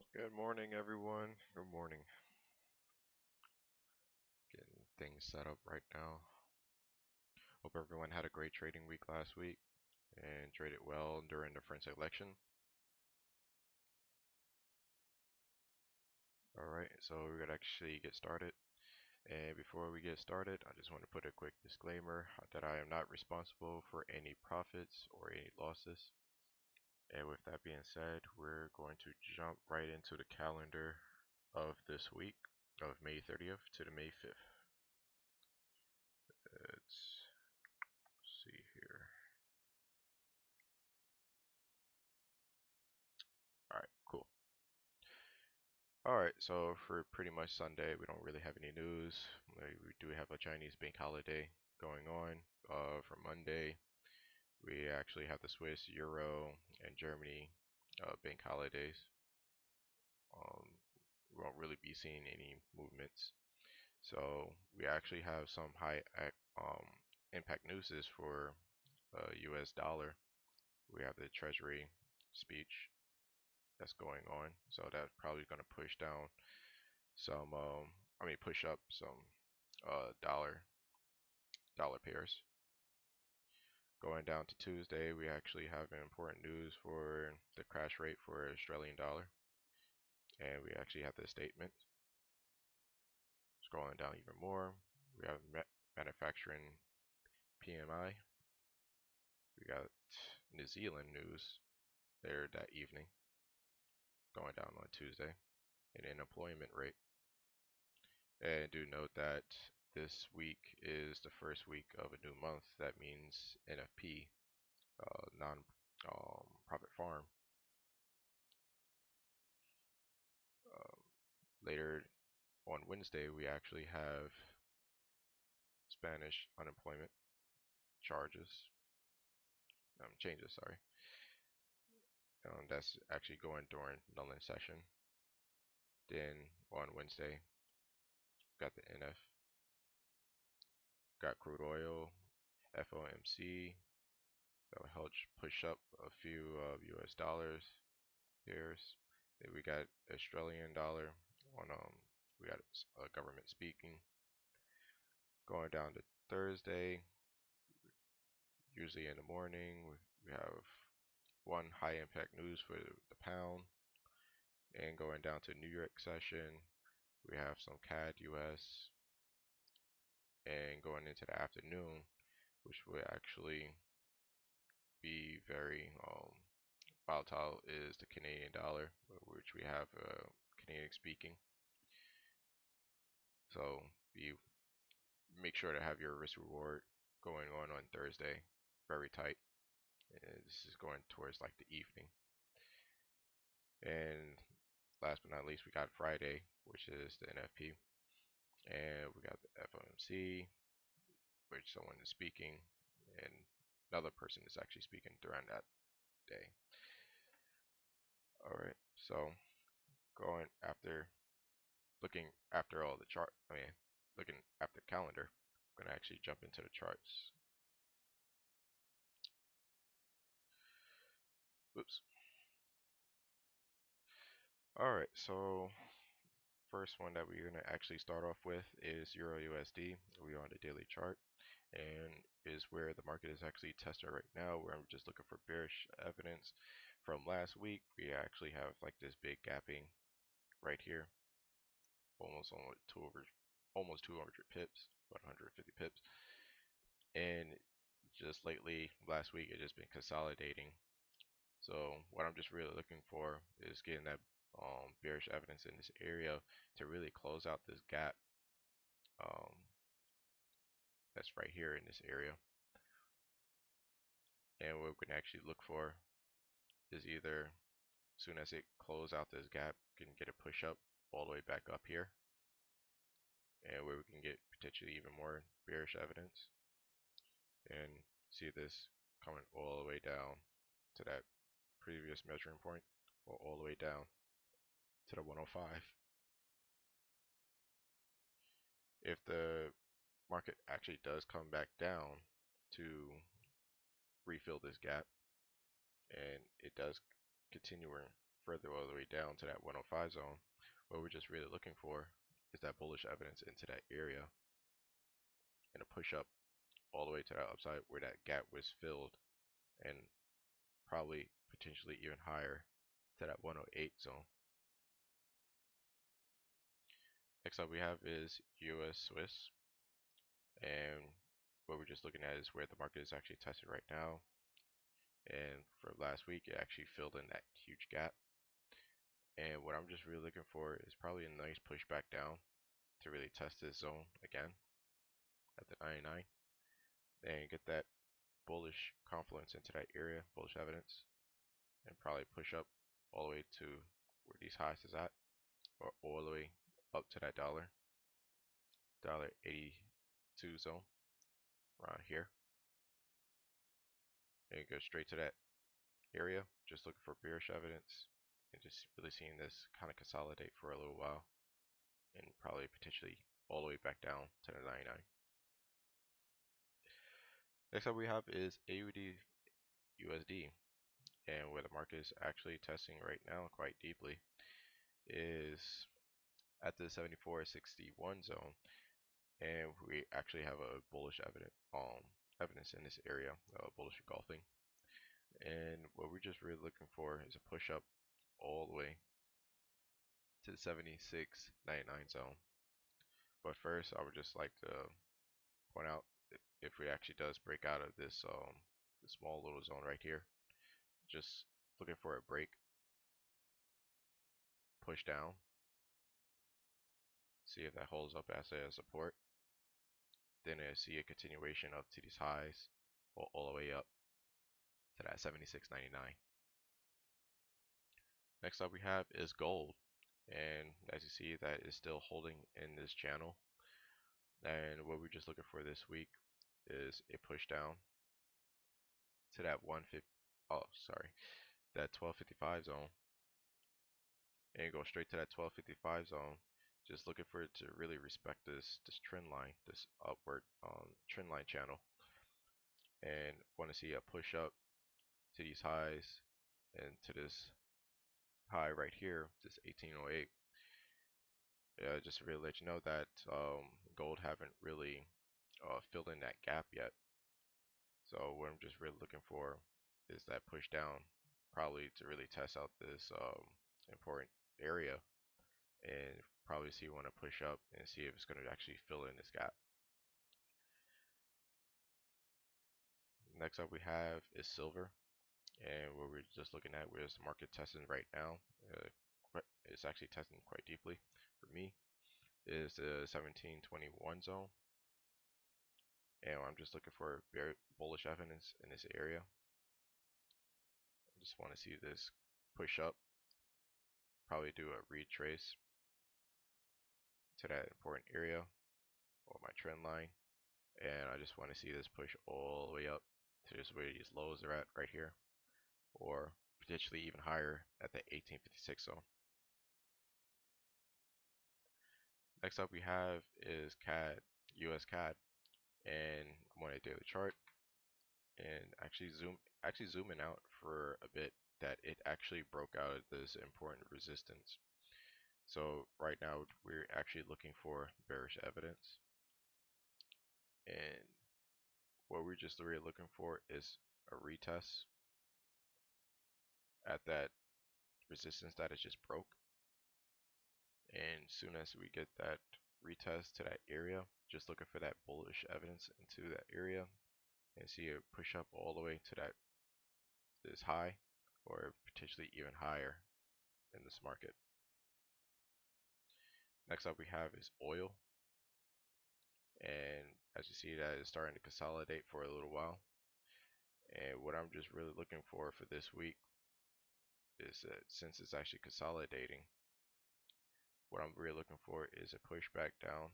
Good morning, everyone. Good morning. Getting things set up right now. Hope everyone had a great trading week last week and traded well during the French election. Alright, so we're going to actually get started. And before we get started, I just want to put a quick disclaimer that I am not responsible for any profits or any losses. And with that being said, we're going to jump right into the calendar of this week of May 30th to the May 5th. Let's see here. Alright, cool. Alright, so for pretty much Sunday, we don't really have any news. We do have a Chinese bank holiday going on. For Monday, we actually have the Swiss, Euro, and Germany bank holidays. We won't really be seeing any movements. So we actually have some high impact news for US dollar. We have the Treasury speech that's going on. So that's probably going to push down some, push up some dollar pairs. Going down to Tuesday, we actually have important news for the crash rate for Australian dollar, and we actually have the statement. Scrolling down even more, we have manufacturing PMI. We got New Zealand news there that evening, going down on Tuesday, and unemployment rate. And do note that this week is the first week of a new month. That means NFP, non-profit farm. Um, Later on Wednesday, we actually have Spanish unemployment changes, sorry. That's actually going during London session. Then on Wednesday, got the NF, got crude oil, FOMC. That will help push up a few US dollars pairs. Then we got Australian dollar on we got government speaking. Going down to Thursday, usually in the morning, we have one high impact news for the pound. And going down to New York session, we have some CAD US. And going into the afternoon, which will actually be very volatile, is the Canadian dollar, which we have Canadian speaking. So you make sure to have your risk reward going on Thursday very tight. And this is going towards like the evening. And last but not least, we got Friday, which is the NFP. And we got the FOMC, which someone is speaking, and another person is actually speaking during that day. Alright, so going after looking after all the chart, looking after the calendar, I'm gonna actually jump into the charts. Oops. Alright, so first one that we're gonna actually start off with is Euro USD. We are on the daily chart, and is where the market is actually tested right now, where I'm just looking for bearish evidence from last week. We actually have like this big gapping right here, almost 200 pips, about 150 pips. And just lately, last week, it just been consolidating. So what I'm just really looking for is getting that bearish evidence in this area to really close out this gap um, that's right here in this area. And what we can actually look for is either as soon as it close out this gap, we can get a push up all the way back up here, and where we can get potentially even more bearish evidence, and see this coming all the way down to that previous measuring point, or all the way down to the 105. If the market actually does come back down to refill this gap, and it does continue further all the way down to that 105 zone. What we're just really looking for is that bullish evidence into that area and a push up all the way to that upside where that gap was filled, and probably potentially even higher to that 108 zone. Next up we have is US Swiss, and what we're just looking at is where the market is actually tested right now. And for last week, it actually filled in that huge gap. And what I'm just really looking for is probably a nice pushback down to really test this zone again at the 99 and get that bullish confluence into that area, bullish evidence, and probably push up all the way to where these highs is at, or all the way up to that dollar 82 zone around here, and go straight to that area, just looking for bearish evidence and just really seeing this kind of consolidate for a little while and probably potentially all the way back down to the 99. Next up we have is AUD USD, and where the market is actually testing right now quite deeply is at the 74.61 zone, and we actually have a bullish evidence in this area, bullish engulfing. And what we're just really looking for is a push up all the way to the 76.99 zone. But first, I would just like to point out, if it actually does break out of this small little zone right here, just looking for a break, push down, see if that holds up as a support, then I see a continuation up to these highs, all the way up to that 76.99. Next up we have is gold, and as you see, that is still holding in this channel. And what we're just looking for this week is a push down to that 1255 zone, and go straight to that 1255 zone. Just looking for it to really respect this trend line, this upward trend line channel, and want to see a push up to these highs and to this high right here, this 1808. Just to really let you know that gold haven't really filled in that gap yet. So what I'm just really looking for is that push down, probably to really test out this important area, and probably see when to push up and see if it's going to actually fill in this gap. Next up we have is silver, and what we're just looking at, where's the market testing right now. It's actually testing quite deeply for me, is the 1721 zone, and I'm just looking for very bullish evidence in this area. I just want to see this push up, probably do a retrace to that important area or my trend line, and I just want to see this push all the way up to just where these lows are at right here, or potentially even higher at the 1856 zone. Next up we have is CAD, US CAD, and I'm on a daily chart, and actually zooming out for a bit, that it actually broke out of this important resistance. So right now we're actually looking for bearish evidence, and what we're just really looking for is a retest at that resistance that is just broke. And soon as we get that retest to that area, just looking for that bullish evidence into that area, and see it push up all the way to this high, or potentially even higher in this market. Next up we have is oil, and as you see, that is starting to consolidate for a little while. And what I'm just really looking for this week is that since it's actually consolidating, what I'm really looking for is a push back down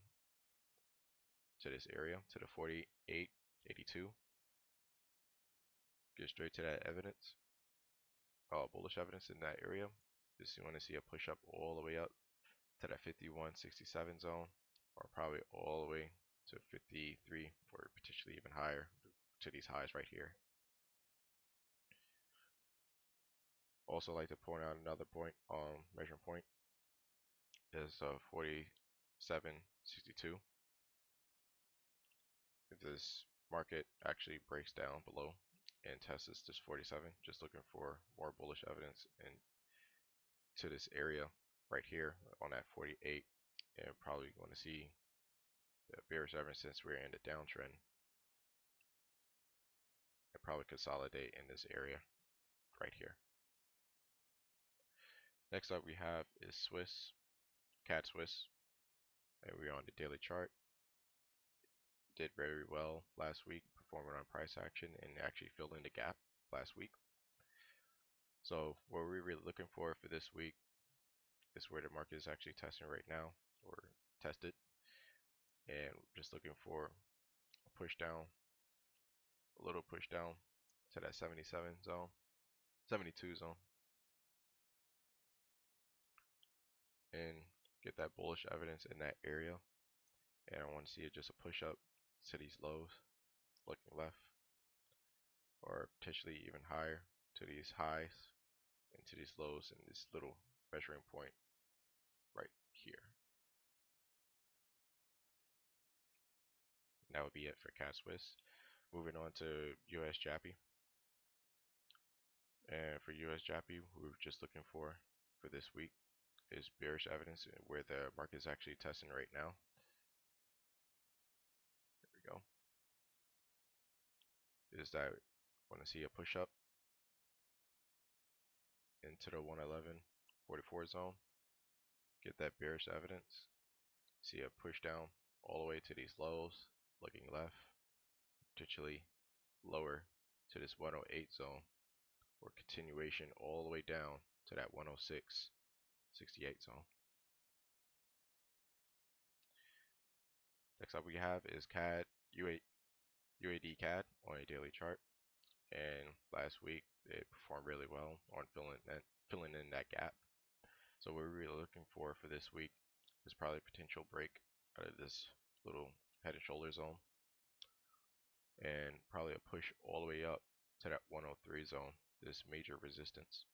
to this area, to the 48.82. Get straight to that evidence, bullish evidence in that area. Just you want to see a push up all the way up to that 51.67 zone, or probably all the way to 53, or potentially even higher to these highs right here. Also like to point out another point, measuring point is 47.62. If this market actually breaks down below and tests this 47, just looking for more bullish evidence into this area right here on that 48, and probably going to see the bearish evidence since we're in the downtrend, and probably consolidate in this area right here. Next up we have is Swiss, CAD Swiss, and we're on the daily chart. Did very well last week, performing on price action and actually filling the gap last week. So what we're really looking for this week is where the market is actually testing right now, or tested, and just looking for a push down, a little push down to that 77 zone, 72 zone, and get that bullish evidence in that area. And I want to see it just a push up to these lows, looking left, or potentially even higher to these highs and to these lows and this little measuring point right here. And that would be it for CAD Swiss. Moving on to US Jappy. And for US Jappy, we were just looking for this week is bearish evidence where the market is actually testing right now. There we go. Is that want to see a push up into the 111.44 zone, get that bearish evidence, see a push down all the way to these lows, looking left, potentially lower to this 108 zone, or continuation all the way down to that 106.68 zone. Next up we have is CAD UAD CAD on a daily chart, and last week it performed really well on filling in that gap. So what we're really looking for this week is probably a potential break out of this little head and shoulder zone, and probably a push all the way up to that 103 zone, this major resistance.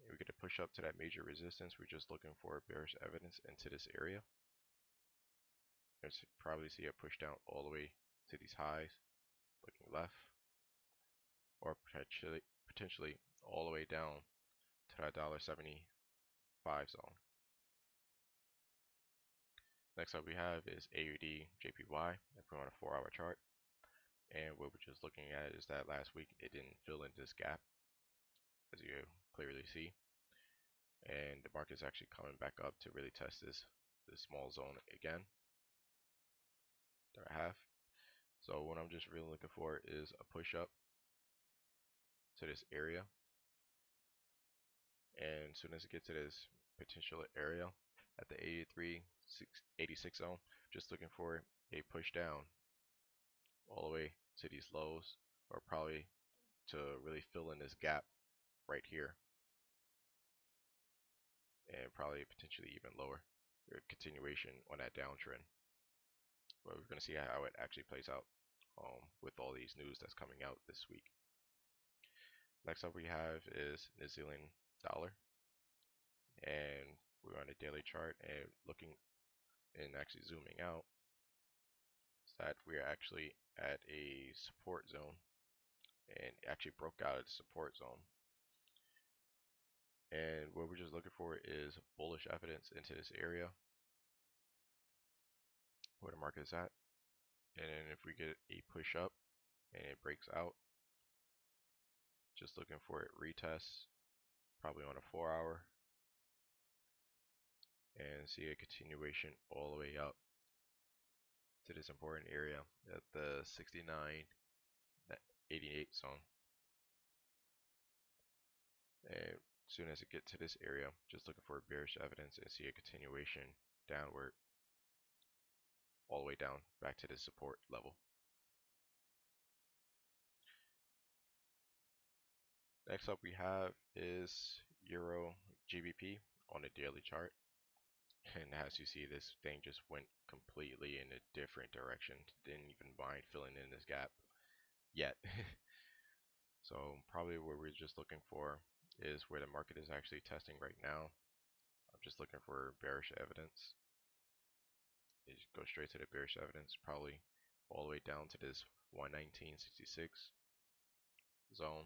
And we get to push up to that major resistance. We're just looking for bearish evidence into this area. And probably see a push down all the way to these highs, looking left, or potentially all the way down to that $1.75 zone. Next up we have is AUD JPY. If we want a 4-hour chart, and what we're just looking at is that last week it didn't fill in this gap, as you clearly see, and the market's actually coming back up to really test this small zone again. There I have. So what I'm just really looking for is a push up to this area, and as soon as it gets to this potential area at the 86 zone, just looking for a push down all the way to these lows, or probably to really fill in this gap right here, and probably potentially even lower, or continuation on that downtrend. But we're going to see how it actually plays out with all these news that's coming out this week. Next up we have is New Zealand dollar, and we're on a daily chart, and looking and actually zooming out, that we're actually at a support zone, and actually broke out of the support zone. And what we're just looking for is bullish evidence into this area where the market is at. And then if we get a push up and it breaks out, just looking for it retests, probably on a 4-hour, and see a continuation all the way up to this important area at the 69.88 zone. And as soon as it gets to this area, just looking for bearish evidence and see a continuation downward all the way down back to the support level. Next up we have is Euro GBP on a daily chart, and as you see, this thing just went completely in a different direction. Didn't even mind filling in this gap yet. So probably what we're just looking for is where the market is actually testing right now. I'm just looking for bearish evidence. You just go straight to the bearish evidence, probably all the way down to this 119.66 zone,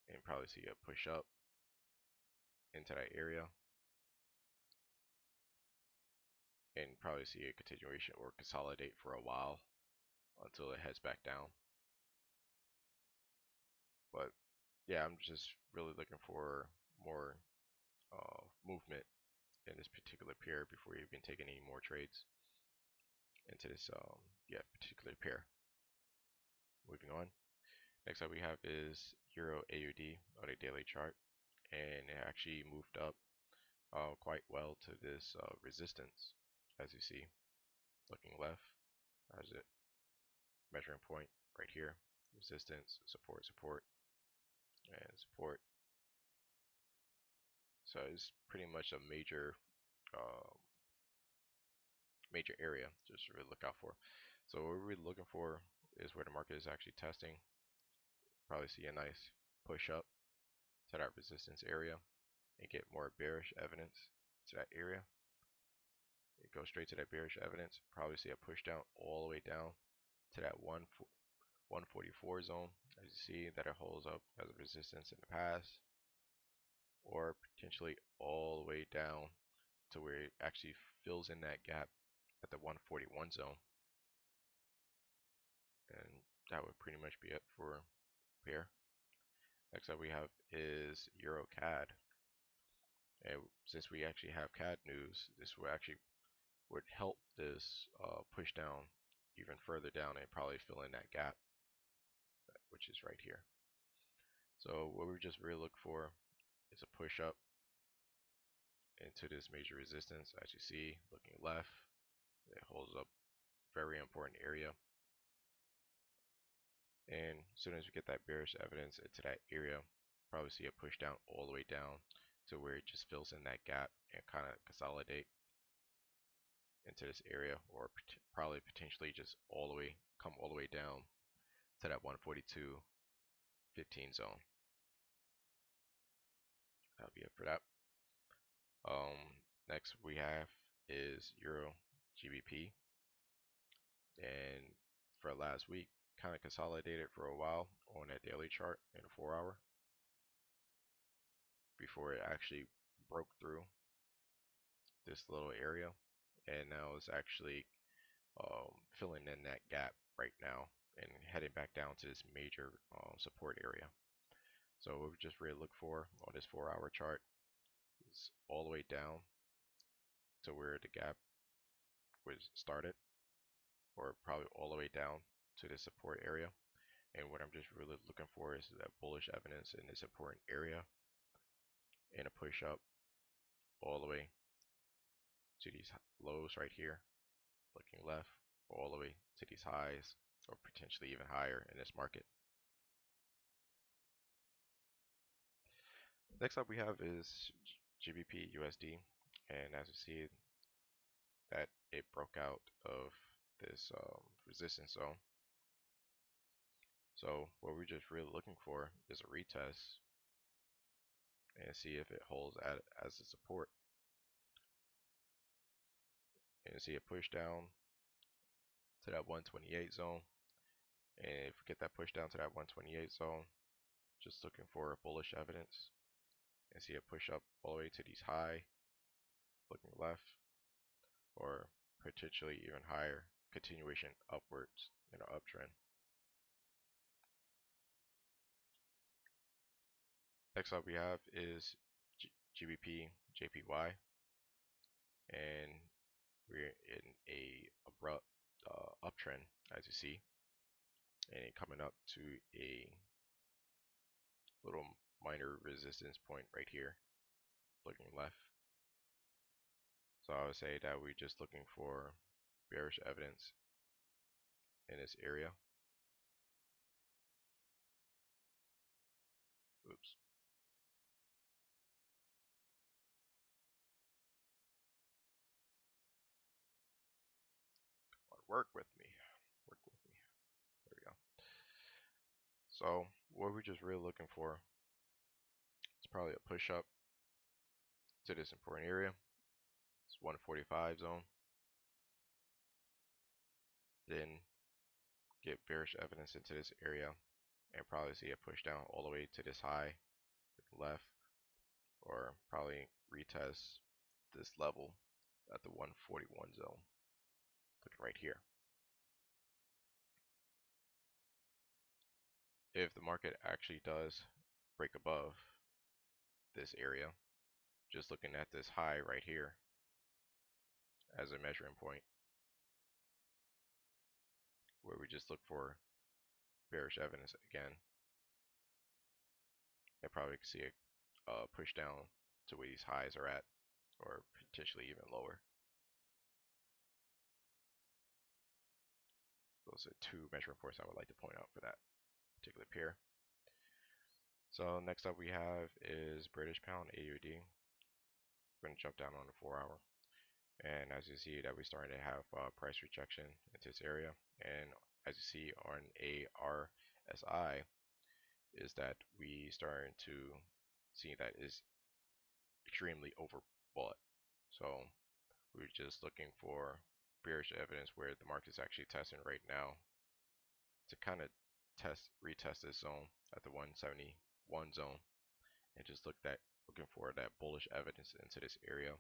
and probably see a push up into that area, and probably see a continuation or consolidate for a while until it heads back down. But yeah, I'm just really looking for more movement in this particular pair before you even take any more trades into this particular pair. Moving on. Next up we have is Euro AUD on a daily chart, and it actually moved up quite well to this resistance, as you see. Looking left, there's it, measuring point right here, resistance, support, support, and support. So it's pretty much a major major area just to really look out for. So what we're really looking for is where the market is actually testing. Probably see a nice push up to that resistance area and get more bearish evidence to that area. It goes straight to that bearish evidence. Probably see a push down all the way down to that 144 zone, as you see that it holds up as a resistance in the past, or potentially all the way down to where it actually fills in that gap at the 141 zone. And that would pretty much be it for here. Next up we have is Euro CAD. And since we actually have CAD news, this will actually would help this push down even further down and probably fill in that gap, which is right here. So what we just really look for is a push up into this major resistance. As you see, looking left, it holds up very important area. And as soon as we get that bearish evidence into that area, probably see a push down all the way down to where it just fills in that gap and kind of consolidate into this area, or probably potentially just come all the way down to that 142.15 zone. That'll be it for that. Next we have is Euro GBP, and for last week kind of consolidated for a while on that daily chart in a 4-hour before it actually broke through this little area, and now it's actually filling in that gap right now and heading back down to this major support area. So what we just really look for on this 4-hour chart is all the way down to where the gap was started, or probably all the way down to the support area. And what I'm just really looking for is that bullish evidence in this important area and a push up all the way to these lows right here, looking left, all the way to these highs, or potentially even higher in this market. Next up we have is GBP USD, and as you see that it broke out of this resistance zone. So what we're just really looking for is a retest and see if it holds as a support, and see a push down to that 128 zone. And if we get that push down to that 128 zone, just looking for bullish evidence, and see a push up all the way to these high, looking left, or potentially even higher, continuation upwards in an uptrend. Next up we have is GBP JPY, and we're in a abrupt uptrend, as you see, and coming up to a little minor resistance point right here, looking left. So I would say that we're just looking for bearish evidence in this area. Oops. Work with me. Work with me. There we go. So what we're just really looking for is probably a push up to this important area. It's 145 zone. Then get bearish evidence into this area and probably see a push down all the way to this high left, or probably retest this level at the 141 zone. Looking right here. If the market actually does break above this area, just looking at this high right here as a measuring point, where we just look for bearish evidence again, and probably see a push down to where these highs are at, or potentially even lower. Those are two measuring points I would like to point out for that particular pair. So next up we have is British Pound AUD. We're going to jump down on the 4-hour. And as you see that we're starting to have price rejection into this area. And as you see on ARSI is that we starting to see that is extremely overbought. So we're just looking for bearish evidence where the market's actually testing right now to kind of retest this zone at the 171 zone, and just looking for that bullish evidence into this area,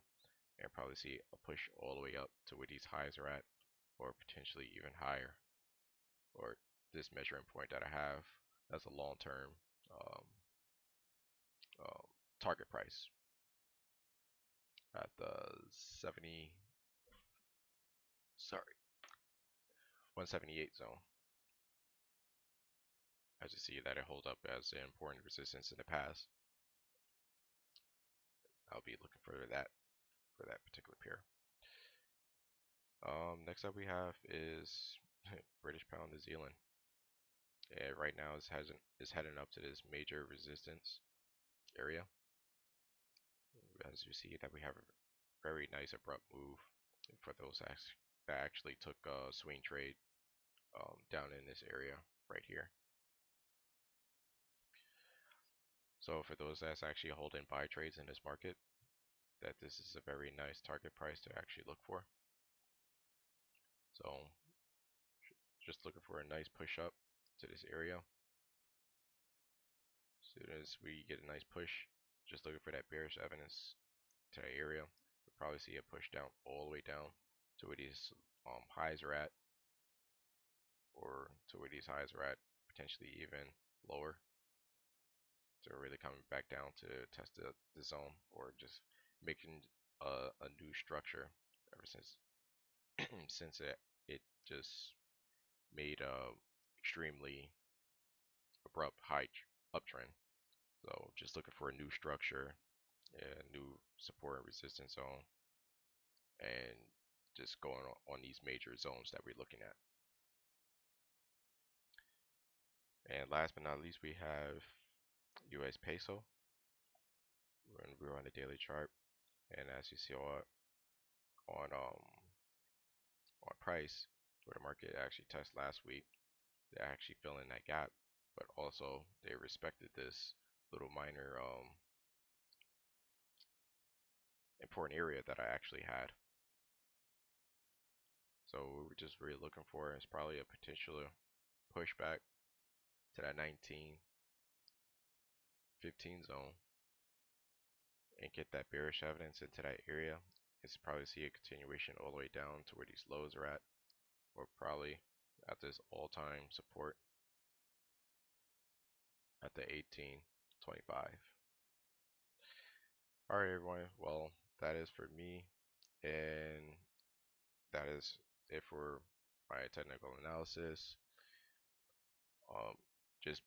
and probably see a push all the way up to where these highs are at, or potentially even higher, or this measuring point that I have as a long-term um, um, target price at the 178 zone. As you see that it holds up as an important resistance in the past, I'll be looking for that particular pair. Next up we have is British Pound New Zealand. And right now is heading up to this major resistance area. As you see that we have a very nice abrupt move for those that actually took a swing trade down in this area right here. So for those that's actually holding buy trades in this market, that this is a very nice target price to actually look for. So just looking for a nice push up to this area. As soon as we get a nice push, just looking for that bearish evidence to that area, we'll probably see a push down all the way down to where these highs are at, or to where these highs are at, potentially even lower. So really coming back down to test the zone, or just making a new structure ever since since it just made a extremely abrupt high uptrend. So just looking for a new structure, a new support and resistance zone, and just going on these major zones that we're looking at. And last but not least, we have US peso. We're on the daily chart, and as you see on price, where the market actually tested last week, they're actually filling that gap, but also they respected this little minor important area that I actually had. So what we're just really looking for is probably a potential pushback to that 1915 zone and get that bearish evidence into that area. It's probably see a continuation all the way down to where these lows are at, or probably at this all-time support at the 1825. Alright everyone, well that is for me, and that is it for my technical analysis. Um, just